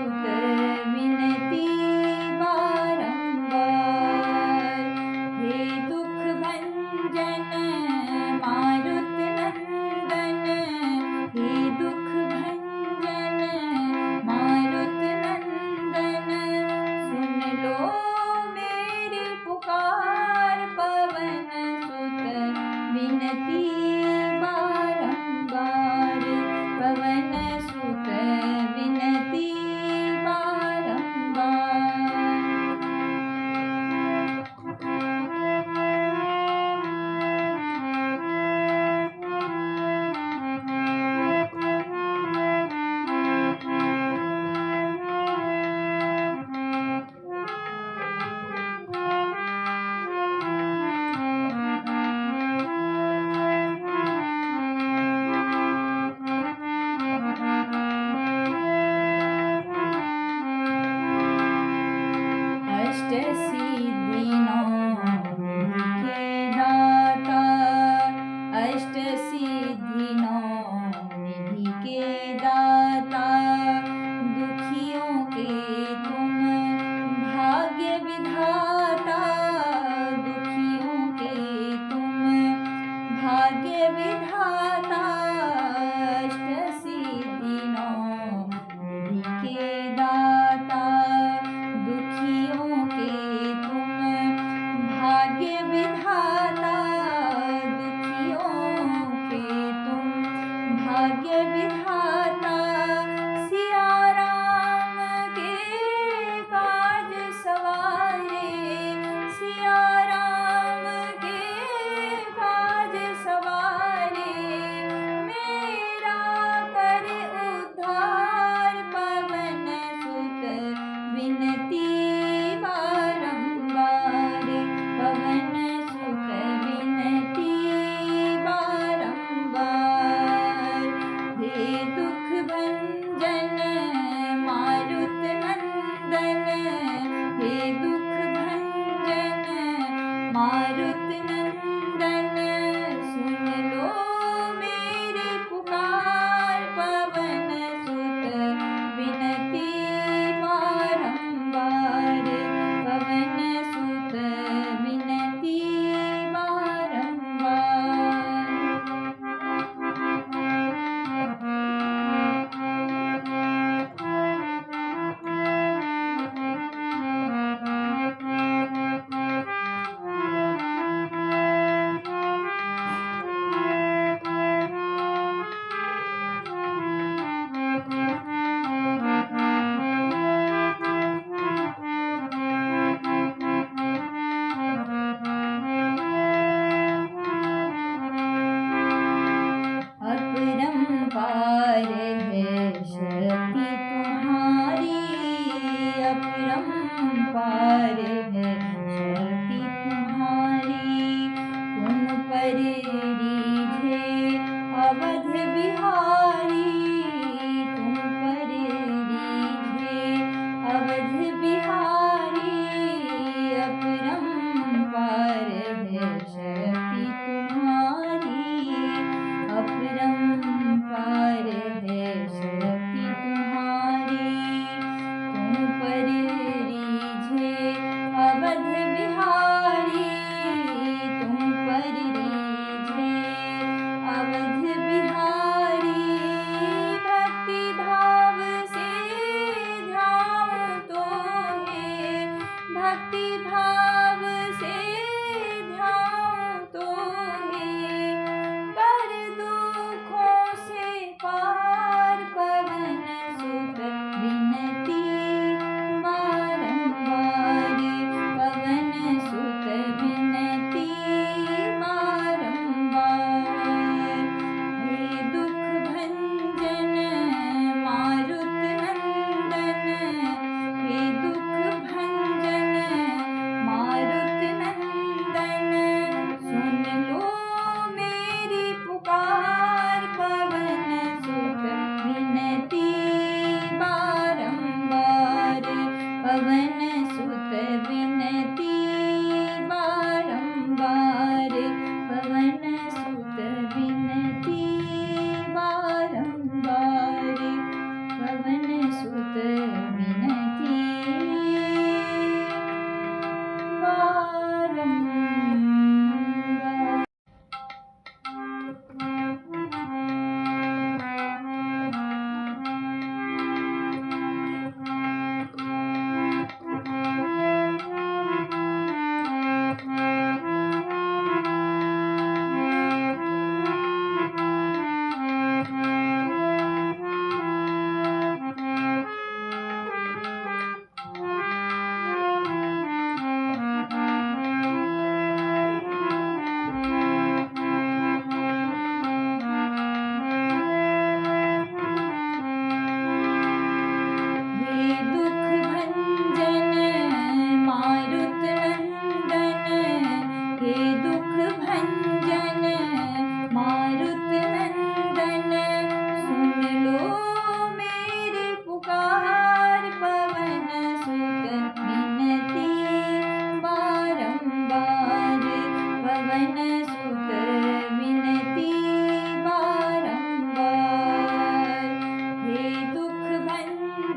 सुत विनती बारंबार। हे दुख भंजन मारुत नंदन, हे दुख भंजन मारुत नंदन, सुन लो मेरी पुकार पवन सुत विनती बारंबार। पवन सुत विनती बारंबार।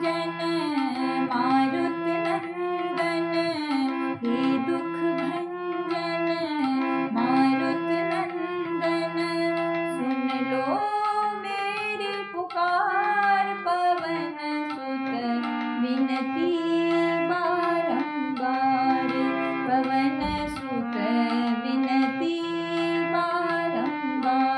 भंजन मारुत नंदन हे दुख भंजन मारुत नंदन सुन लो मेरी पुकार पवन सुत विनती बारंबार पवन सुत विनती बारंबार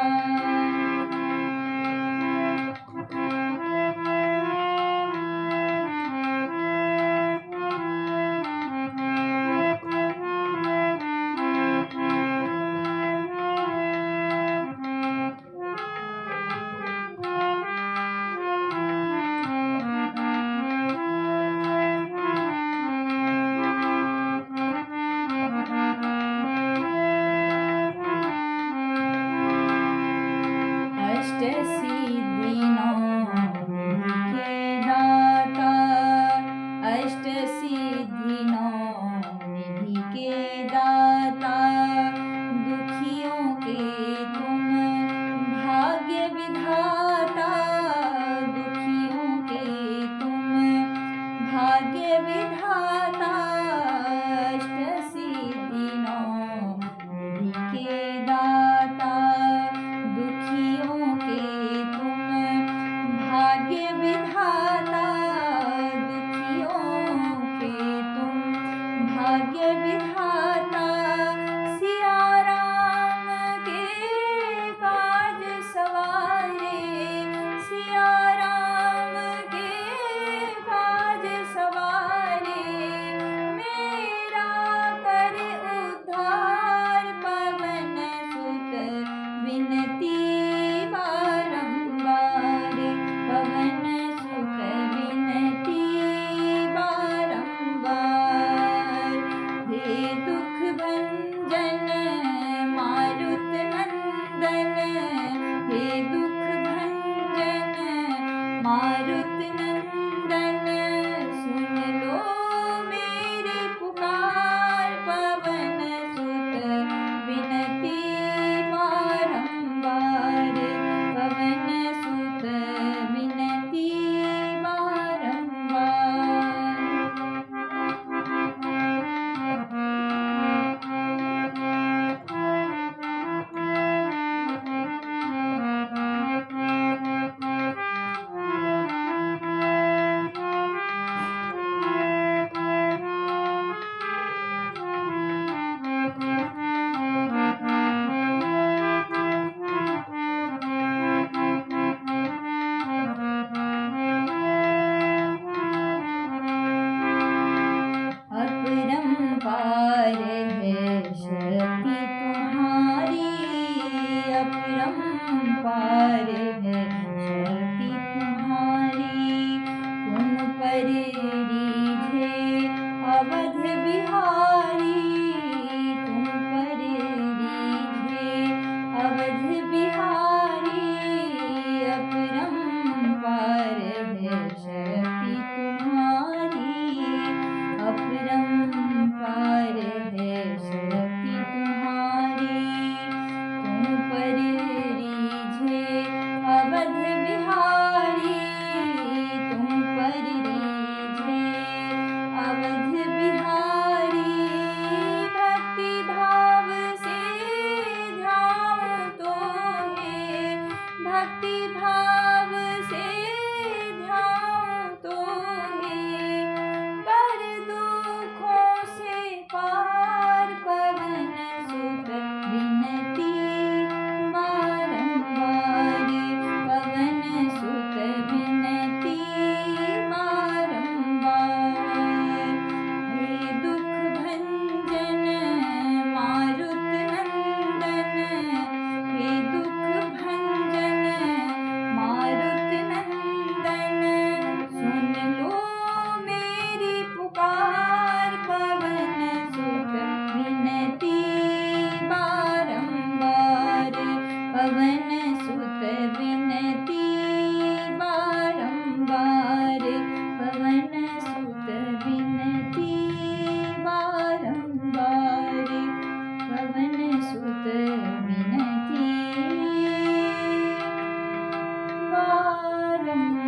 अष्ट सिद्धि नौ निधि के दाता अष्ट सिद्धि नौ निधि के दाता दुखियों के तुम भाग्य विधाता दुखियों के तुम भाग्य विधाता अष्ट सिद्धि नौ निधि के दाता दुखियों के तुम भाग्य विधाता दुखियों के तुम भाग्य विधाता सिया राम के काज सवारे सिया राम के काज सवारे मेरा कर उद्धार पवन सुत विनती बारंबार पवन सुत विनती बारंबार हे दुख भंजन मारुत नंदन हे दुख भंजन मारुत नंदन सुन लो मेरी पुकार पवन सुत विनती बारंबार पवन सुत विनती बारंबार अपरंपार है शक्ति तुम्हारी अपरंपार है शक्ति तुम्हारी तुम पर रीझे अवध बिहारी तुम पर रीझे अवध बिहारी अपरंपार है शक्ति तुम्हारी अपरंपार है शक्ति तुम्हारी तुम पर रीझे अवध बिहारी तुम पर रीझे अवध बिहारी भक्ति भाव से ध्यान तो है भक्ति भाव से ध्यान तो है पर दुखों से पार पवन सुत विनती बारंबार पवन सुत विनती बारंबार हे दुख भंजन मारुत नंदन हे दुख भंजन मारुत नंदन सुन लो मेरी पुकार पवन सुत विनती बारंबार पवन सुत विनती बारंबार पवन सुत विनती बारंबार पवन सुत विनती बारंबार